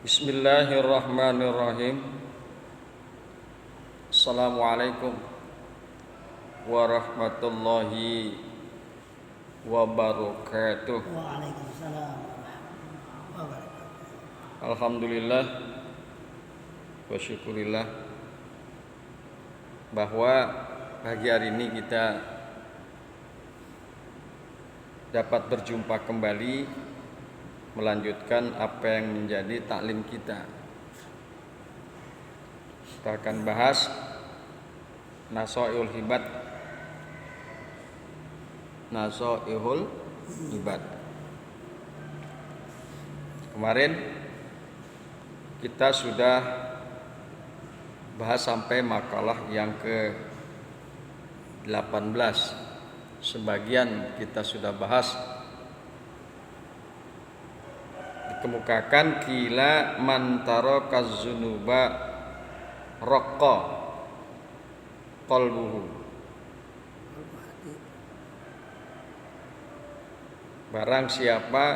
Bismillahirrahmanirrahim. Assalamualaikum warahmatullahi wabarakatuh. Waalaikumsalam warahmatullahi wabarakatuh. Alhamdulillah wa syukurillah bahwa pagi hari ini kita dapat berjumpa kembali melanjutkan apa yang menjadi taklim kita. Kita akan bahas Nasoihul Ibad. Kemarin kita sudah bahas sampai makalah yang ke-18. Sebagian kita sudah bahas. Dikemukakan kila mantaro kazunuba raqqa qalbuhu. Barang siapa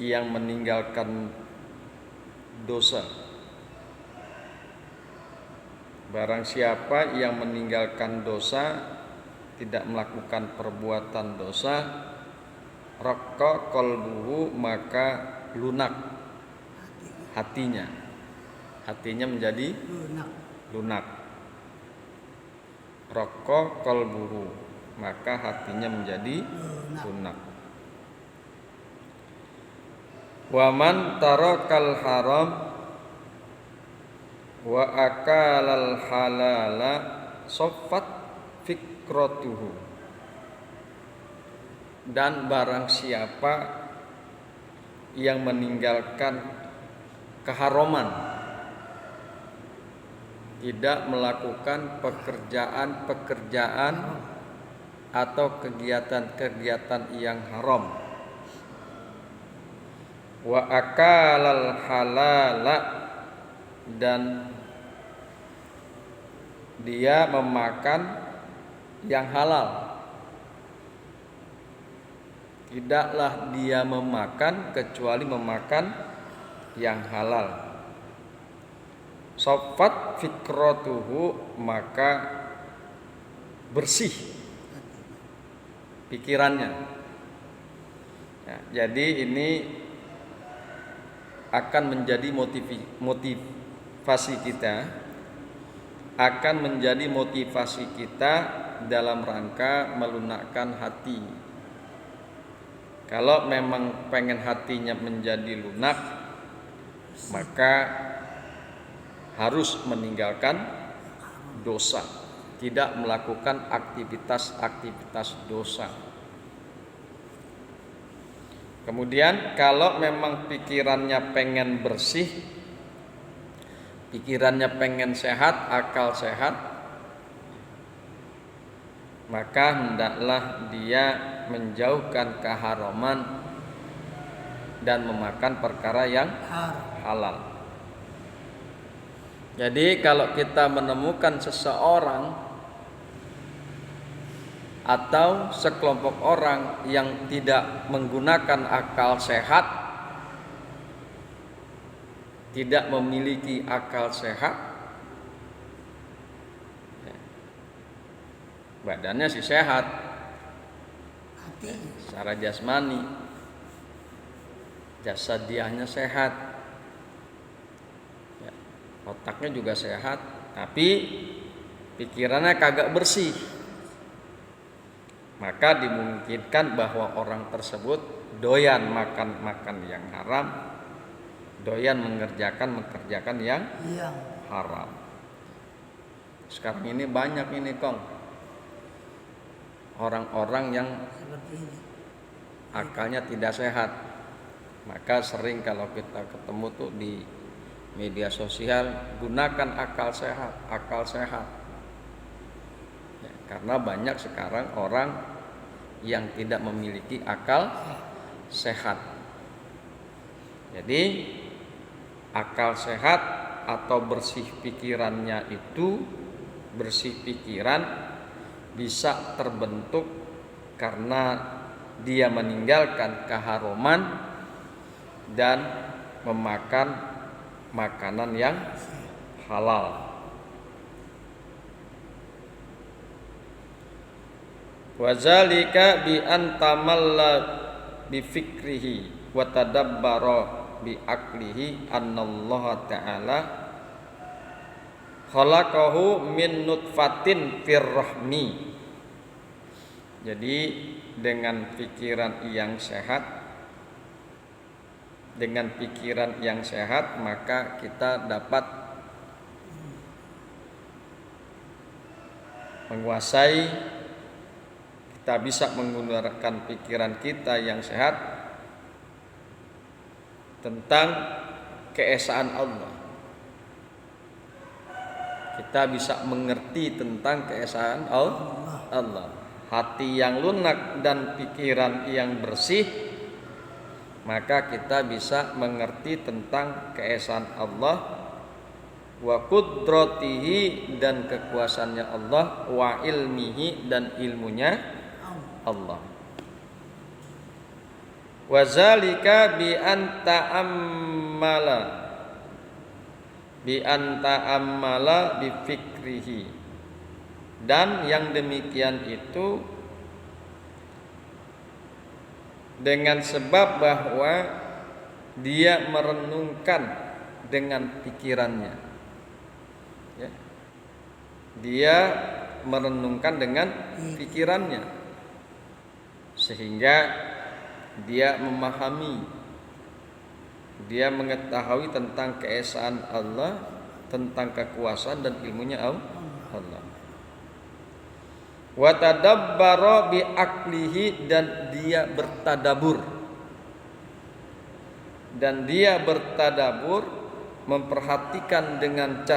yang meninggalkan dosa, barang siapa yang meninggalkan dosa, tidak melakukan perbuatan dosa, raqqa qalbuhu, maka lunak hatinya menjadi lunak. Raqqa qalbuhu, maka hatinya menjadi lunak. Wa man tarakal haram wa akalal halala saffat fikratuhu. Dan barang siapa yang meninggalkan keharaman, tidak melakukan pekerjaan atau kegiatan-kegiatan yang haram, wa akalal halala, dan dia memakan yang halal. Tidaklah dia memakan kecuali memakan yang halal. Saffat fikratuhu, maka bersih pikirannya. Ya, jadi ini akan menjadi motivasi kita, akan menjadi motivasi kita dalam rangka melunakkan hati. Kalau memang pengen hatinya menjadi lunak, maka harus meninggalkan dosa, tidak melakukan aktivitas dosa. Kemudian kalau memang pikirannya pengen bersih, pikirannya pengen sehat, akal sehat, maka hendaklah dia menjauhkan keharaman dan memakan perkara yang halal. Jadi kalau kita menemukan seseorang atau sekelompok orang yang tidak menggunakan akal sehat, tidak memiliki akal sehat, badannya sih sehat secara jasmani, jasadiahnya sehat, ya, otaknya juga sehat, tapi pikirannya kagak bersih, maka dimungkinkan bahwa orang tersebut doyan makan yang haram, doyan mengerjakan yang haram. Sekarang ini banyak ini Kong, orang-orang yang akalnya tidak sehat. Maka sering kalau kita ketemu tuh di media sosial, gunakan akal sehat. Ya, karena banyak sekarang orang yang tidak memiliki akal sehat. Jadi akal sehat atau bersih pikirannya itu, bersih pikiran bisa terbentuk karena dia meninggalkan keharaman dan memakan makanan yang halal. Wazalika bi antamalla bi fikrihi wa tadabbara bi aqlihi annallaha ta'ala khalaqahu min nutfatin fir rahmi. Jadi dengan pikiran yang sehat, maka kita dapat menguasai, kita bisa menggunakan pikiran kita yang sehat tentang keesaan Allah. Kita bisa mengerti tentang keesaan Allah. Hati yang lunak dan pikiran yang bersih, maka kita bisa mengerti tentang keesaan Allah, wa qudratihi dan kekuasaannya Allah, wa ilmihi dan ilmunya Allah. Wa zalika bi anta ammala bi fikrihi. Dan yang demikian itu dengan sebab bahwa dia merenungkan dengan pikirannya, ya. Dia merenungkan dengan pikirannya, sehingga dia memahami, dia mengetahui tentang keesaan Allah, tentang kekuasaan dan ilmunya Allah. Wa tadabbara bi aqlihi, dan dia bertadabur, memperhatikan dengan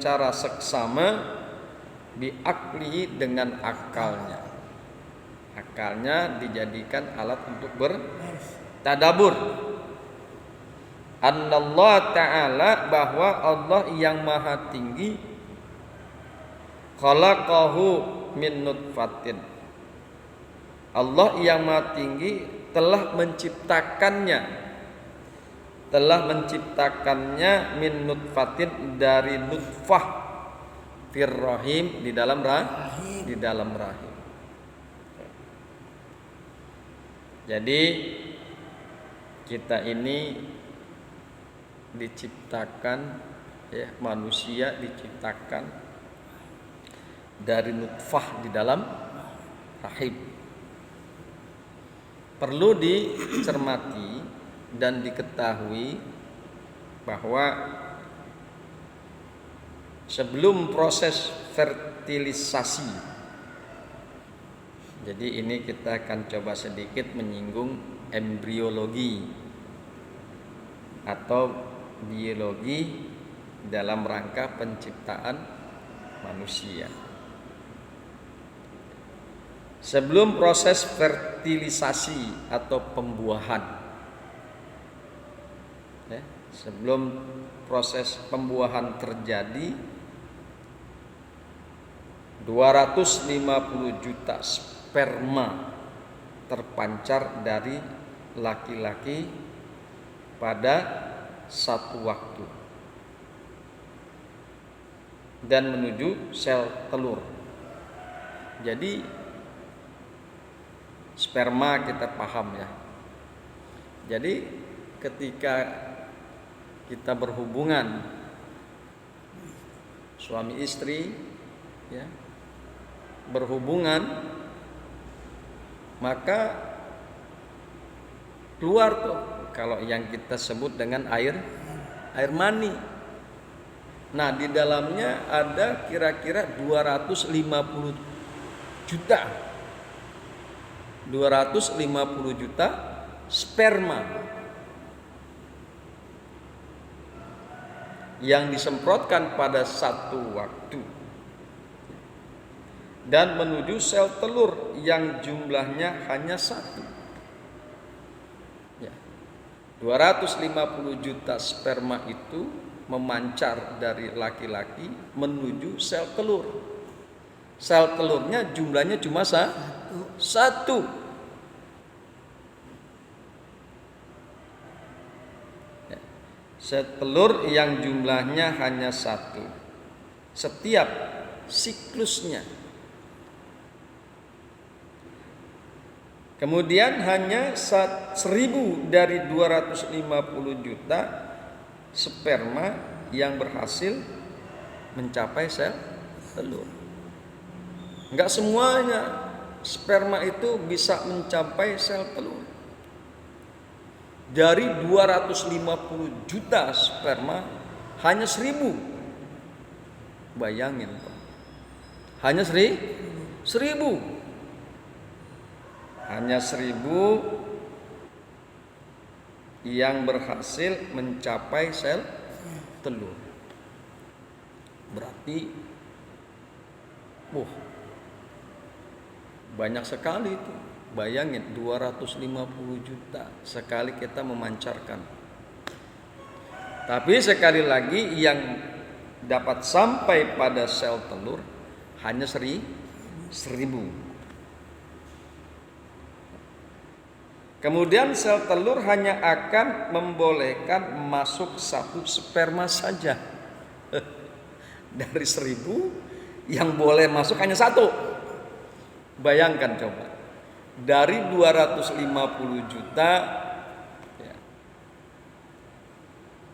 cara seksama, bi aqlihi, dengan akalnya. Akalnya dijadikan alat untuk bertadabur. Annallahu ta'ala, bahwa Allah yang maha tinggi, khalaqahu min nutfatin. Allah yang maha tinggi telah menciptakannya min nutfatin, dari nutfah, fir rahim, di dalam rahim. Jadi kita ini diciptakan, ya, manusia diciptakan dari nutfah di dalam rahim. Perlu dicermati dan diketahui bahwa sebelum proses fertilisasi, jadi ini kita akan coba sedikit menyinggung embriologi atau biologi dalam rangka penciptaan manusia. Sebelum proses fertilisasi atau pembuahan, ya, sebelum proses pembuahan terjadi, 250 juta sperma terpancar dari laki-laki pada satu waktu dan menuju sel telur. Jadi sperma kita paham, ya. Jadi ketika kita berhubungan suami istri, ya, berhubungan, maka keluar tuh kalau yang kita sebut dengan air mani. Nah, di dalamnya ada kira-kira 250 juta sperma yang disemprotkan pada satu waktu dan menuju sel telur yang jumlahnya hanya satu. Ya. 250 juta sperma itu memancar dari laki-laki menuju sel telur. Sel telurnya jumlahnya cuma satu. Ya. Sel telur yang jumlahnya hanya satu setiap siklusnya. Kemudian hanya 1.000 dari 250 juta sperma yang berhasil mencapai sel telur. Enggak semuanya sperma itu bisa mencapai sel telur. Dari 250 juta sperma hanya 1.000. Bayangin Pak. Hanya 1.000. Hanya 1.000 yang berhasil mencapai sel telur. Berarti banyak sekali itu. Bayangin 250 juta sekali kita memancarkan. Tapi sekali lagi yang dapat sampai pada sel telur hanya 1.000. Kemudian sel telur hanya akan membolehkan masuk satu sperma saja. Dari 1.000 yang boleh masuk hanya satu. Bayangkan coba, dari 250 juta ya,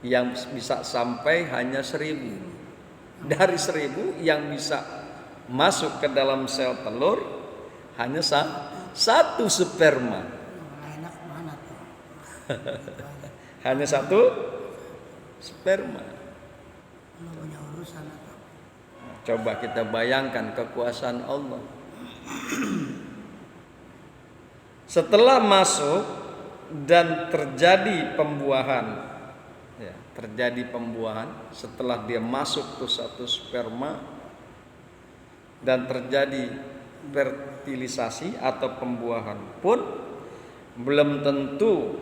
yang bisa sampai hanya 1.000. Dari 1.000 yang bisa masuk ke dalam sel telur hanya satu sperma. Enak mana tuh? Hanya satu sperma. Lu punya urusan atau? Coba kita bayangkan kekuasaan Allah. Setelah masuk dan terjadi pembuahan, setelah dia masuk ke satu sperma dan terjadi fertilisasi atau pembuahan pun belum tentu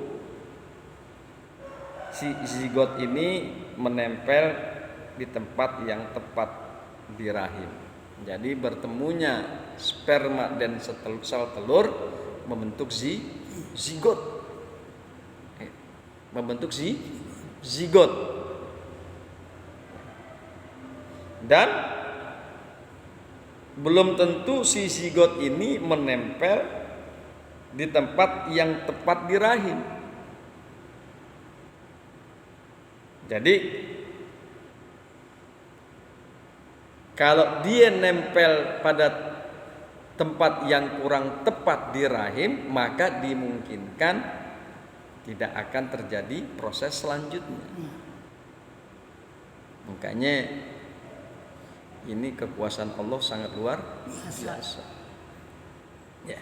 si zigot ini menempel di tempat yang tepat di rahim. Jadi bertemunya sperma dan sel telur membentuk zigot. Membentuk zigot. Dan belum tentu si zigot ini menempel di tempat yang tepat di rahim. Jadi kalau dia nempel pada tempat yang kurang tepat di rahim, maka dimungkinkan tidak akan terjadi proses selanjutnya. Makanya ini kekuasaan Allah sangat luar biasa. Ya.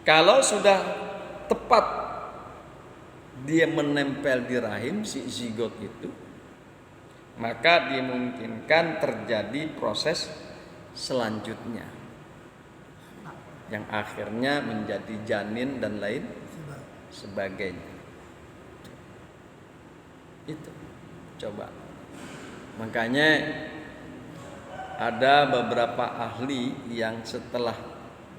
Kalau sudah tepat dia menempel di rahim si zigot itu, maka dimungkinkan terjadi proses selanjutnya yang akhirnya menjadi janin dan lain sebagainya. Itu coba. Makanya ada beberapa ahli yang setelah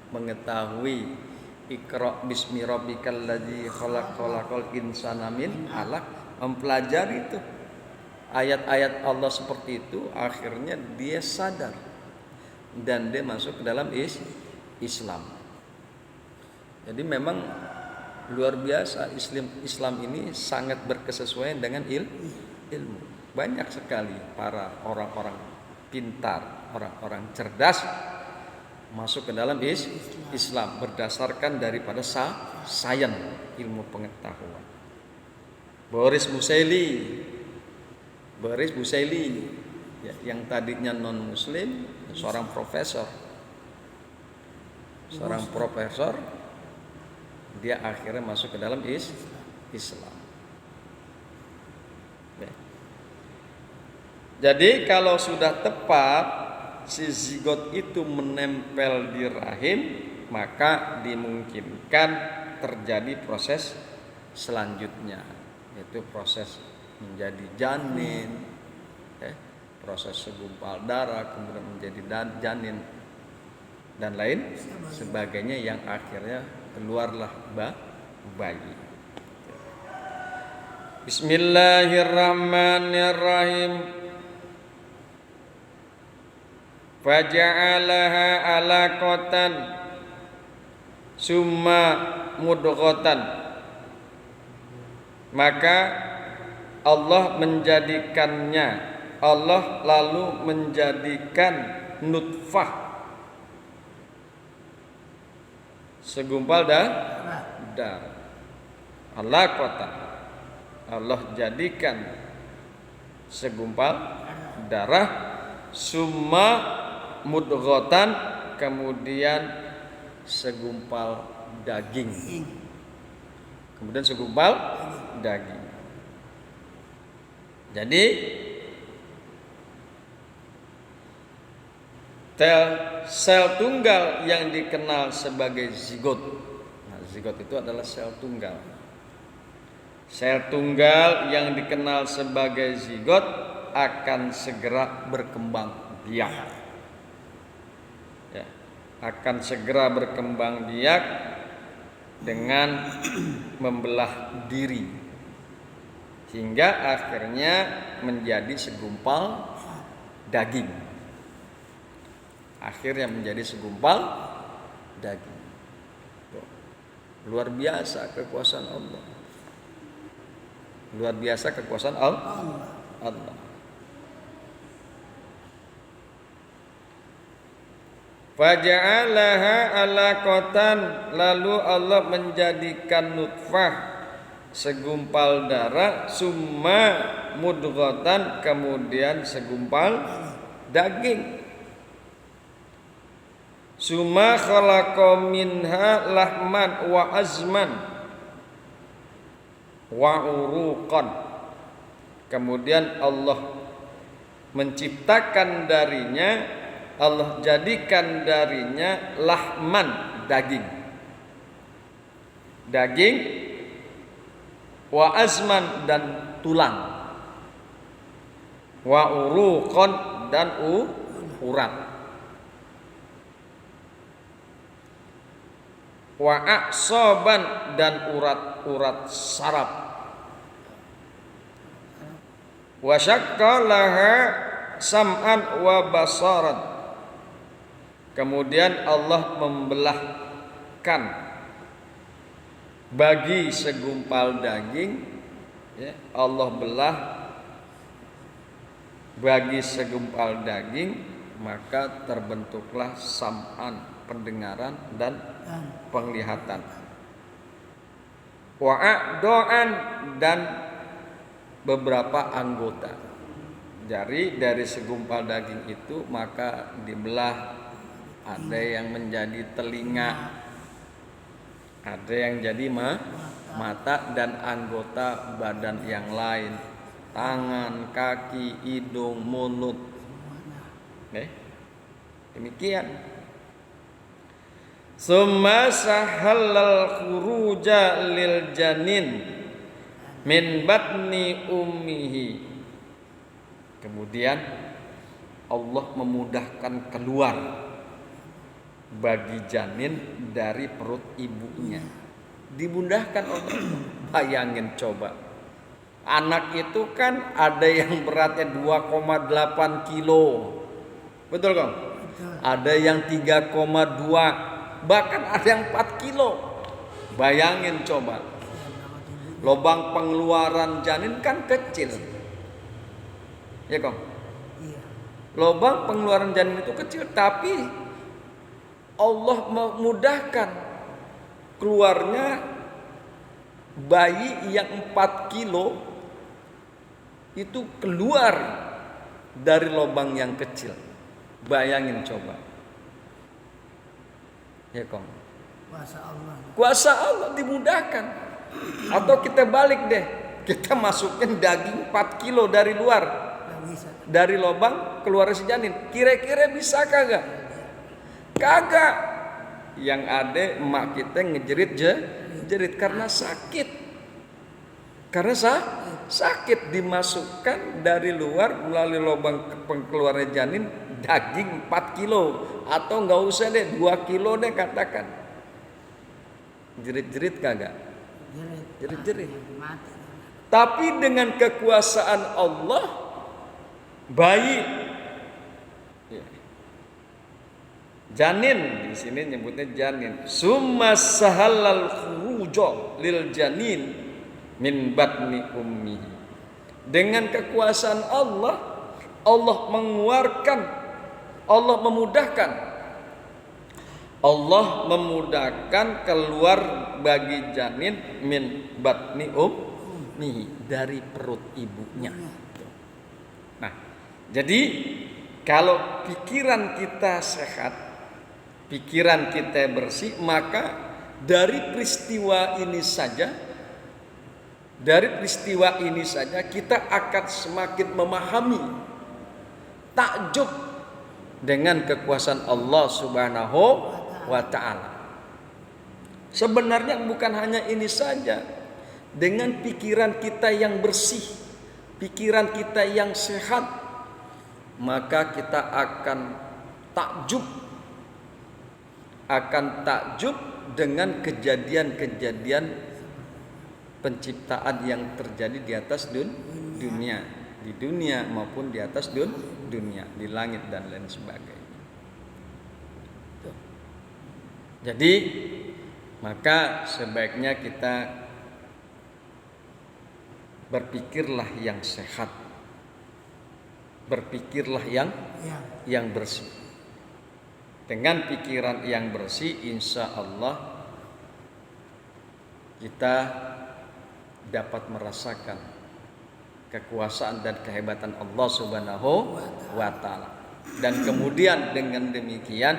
mengetahui Iqra bismi rabbikal ladzi khalaqal insana min 'alaq, mempelajari itu ayat-ayat Allah seperti itu, akhirnya dia sadar dan dia masuk ke dalam Islam. Jadi memang luar biasa Islam ini sangat berkesesuaian dengan ilmu. Banyak sekali para orang-orang pintar, orang-orang cerdas masuk ke dalam Islam berdasarkan daripada sains, ilmu pengetahuan. Boris Busaili ya, yang tadinya non muslim, seorang profesor, dia akhirnya masuk ke dalam Islam. Ya. Jadi kalau sudah tepat si zigot itu menempel di rahim, maka dimungkinkan terjadi proses selanjutnya, yaitu proses menjadi janin, proses segumpal darah, kemudian menjadi janin dan lain sebagainya, yang akhirnya keluarlah bayi. Bismillahirrahmanirrahim. Faja'alaha alaqatan summa mudghatan. Maka Allah menjadikannya, Allah lalu menjadikan nutfah segumpal darah. Alaqatan, Allah jadikan segumpal darah, summa mudghatan, kemudian segumpal daging. Kemudian segumpal daging. Jadi sel tunggal yang dikenal sebagai zigot. Nah, zigot itu adalah sel tunggal. Sel tunggal yang dikenal sebagai zigot akan segera berkembang biak. Ya, akan segera berkembang biak dengan membelah diri hingga akhirnya menjadi segumpal daging. Akhirnya menjadi segumpal daging. Luar biasa kekuasaan Allah. Luar biasa kekuasaan Allah. Faja'alaha alaqatan, lalu Allah menjadikan nutfah segumpal darah, summa mudghatan, kemudian segumpal daging. Summa khalaqa minha lahman wa azman wa uruqan. Kemudian Allah menciptakan darinya, Allah jadikan darinya lahman, daging, wa azman, dan tulang, wa uruqan, dan urat, wa a'saban, dan urat-urat saraf, wa syaqqa laha sam'an wa basaran. Kemudian Allah membelahkan bagi segumpal daging, ya, Allah belah bagi segumpal daging, maka terbentuklah sam'an, pendengaran dan penglihatan, wa a'doan, dan beberapa anggota. Jadi dari segumpal daging itu maka dibelah. Ada yang menjadi telinga, ada yang jadi mata, dan anggota badan yang lain, tangan, kaki, hidung, mulut. Demikian. Summa sahallal khuruja lil janin min batni ummihi. Kemudian Allah memudahkan keluar bagi janin dari perut ibunya. Dimudahkan Allah. Bayangin coba, anak itu kan ada yang beratnya 2,8 kilo, betul kan? Ada yang 3,2, bahkan ada yang 4 kilo. Bayangin coba, lubang pengeluaran janin kan kecil, ya kan? Lubang pengeluaran janin itu kecil, tapi Allah memudahkan keluarnya bayi yang 4 kilo itu keluar dari lubang yang kecil. Bayangin coba, ya kan? Kuasa Allah dimudahkan. Atau kita balik deh, kita masukin daging 4 kilo dari luar, dari lubang keluar si janin. Kira-kira bisa kagak? Kagak. Yang ada emak kita ngejerit karena sakit. Karena sakit, dimasukkan dari luar melalui lubang pengeluaran janin daging 4 kilo, atau enggak usah deh 2 kilo deh katakan. Jerit-jerit kagak? Jerit-jerit. Tapi dengan kekuasaan Allah bayi, ya, janin di sini nyebutnya janin. Summa sahalal khuruja lil janin min batni ummihi. Dengan kekuasaan Allah, Allah mengeluarkan, Allah memudahkan keluar bagi janin min batni ummihi, dari perut ibunya. Nah, jadi kalau pikiran kita sehat, pikiran kita bersih, maka dari peristiwa ini saja kita akan semakin memahami, takjub dengan kekuasaan Allah Subhanahu wa ta'ala. Sebenarnya bukan hanya ini saja. Dengan pikiran kita yang bersih, pikiran kita yang sehat, maka kita akan takjub dengan kejadian-kejadian penciptaan yang terjadi di atas dunia, di dunia maupun di atas dunia, di langit dan lain sebagainya. Jadi maka sebaiknya kita berpikirlah yang sehat, berpikirlah yang bersih. Dengan pikiran yang bersih, insya Allah kita dapat merasakan kekuasaan dan kehebatan Allah Subhanahu wa ta'ala. Dan kemudian dengan demikian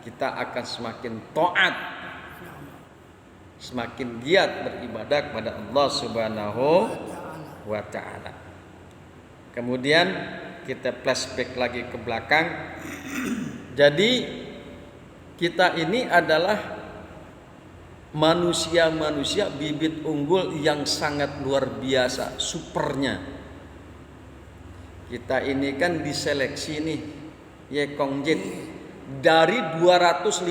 kita akan semakin taat, semakin giat beribadah kepada Allah Subhanahu wa ta'ala. Kemudian kita flashback lagi ke belakang. Jadi kita ini adalah manusia-manusia bibit unggul yang sangat luar biasa, supernya. Kita ini kan diseleksi nih, Ye Kongjit, dari 250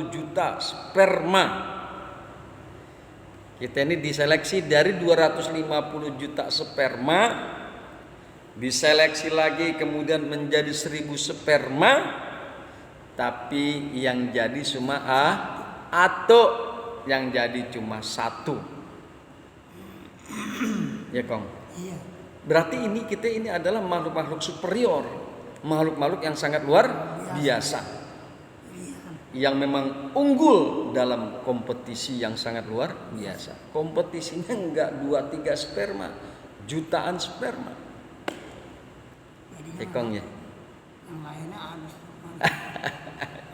juta sperma. Kita ini diseleksi dari 250 juta sperma, diseleksi lagi kemudian menjadi 1000 sperma, tapi yang jadi cuma atau yang jadi cuma 1. Ya Kong. Berarti kita ini adalah makhluk-makhluk superior, makhluk-makhluk yang sangat luar biasa, yang memang unggul dalam kompetisi yang sangat luar biasa. Kompetisinya enggak 2-3 sperma, jutaan sperma. Ekong ya. Yang lainnya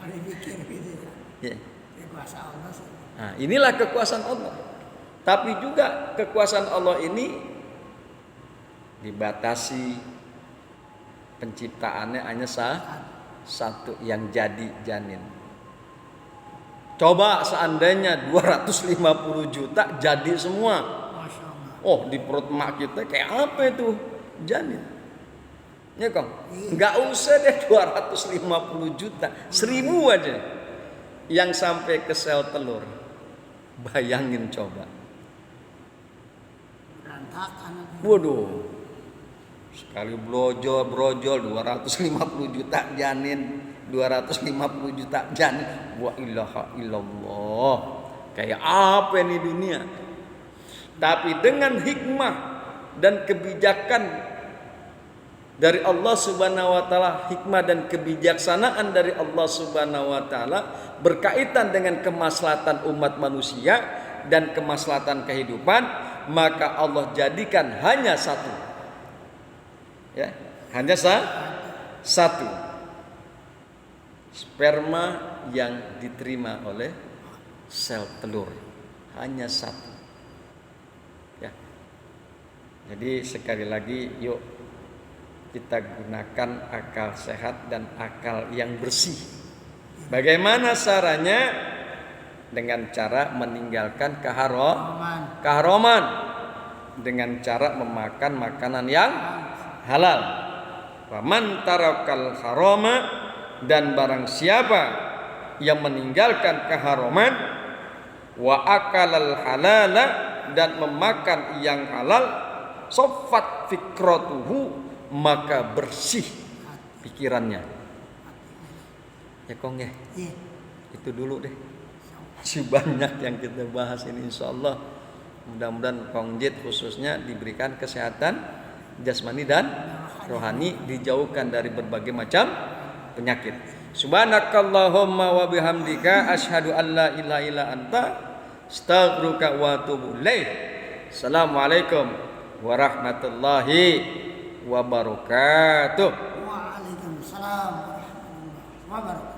ada pikir gitu ya. Kekuasaan Allah sih. Nah, inilah kekuasaan Allah. Tapi juga kekuasaan Allah ini dibatasi, penciptaannya hanya satu yang jadi janin. Coba seandainya 250 juta jadi semua. Masya Allah. Oh, di perut mak kita kayak apa itu? Janin. Ya Kong, nggak usah deh 250 juta, 1000 aja yang sampai ke sel telur. Bayangin coba. Berantakan. Waduh, sekali brojol 250 juta janin, 250 juta janin. Wa ilaha illallah. Kayak apa ini dunia? Tapi dengan hikmah dan kebijakan dari Allah Subhanahu wa ta'ala, hikmah dan kebijaksanaan dari Allah Subhanahu wa ta'ala berkaitan dengan kemaslahatan umat manusia dan kemaslahatan kehidupan, maka Allah jadikan hanya satu. Ya, hanya satu. Sperma yang diterima oleh sel telur. Hanya satu. Ya. Jadi sekali lagi yuk kita gunakan akal sehat dan akal yang bersih. Bagaimana caranya? Dengan cara meninggalkan keharaman, dengan cara memakan makanan yang halal. Faman tarakal harama, dan barang siapa yang meninggalkan keharaman, wa akalal halala, dan memakan yang halal, soffat fikratuhu, maka bersih pikirannya. Ya Kong ya, Iya. itu dulu deh. Banyak yang kita bahas ini insyaallah. Mudah-mudahan Kong Jit khususnya diberikan kesehatan jasmani dan rohani, dijauhkan dari berbagai macam penyakit. Subhanakallahumma wa bihamdika asyhadu an la ilaha illa anta astaghfiruka wa atubu ilaik. Assalamualaikum warahmatullahi wabarakatuh. Waalaikumsalam warahmatullahi wabarakatuh.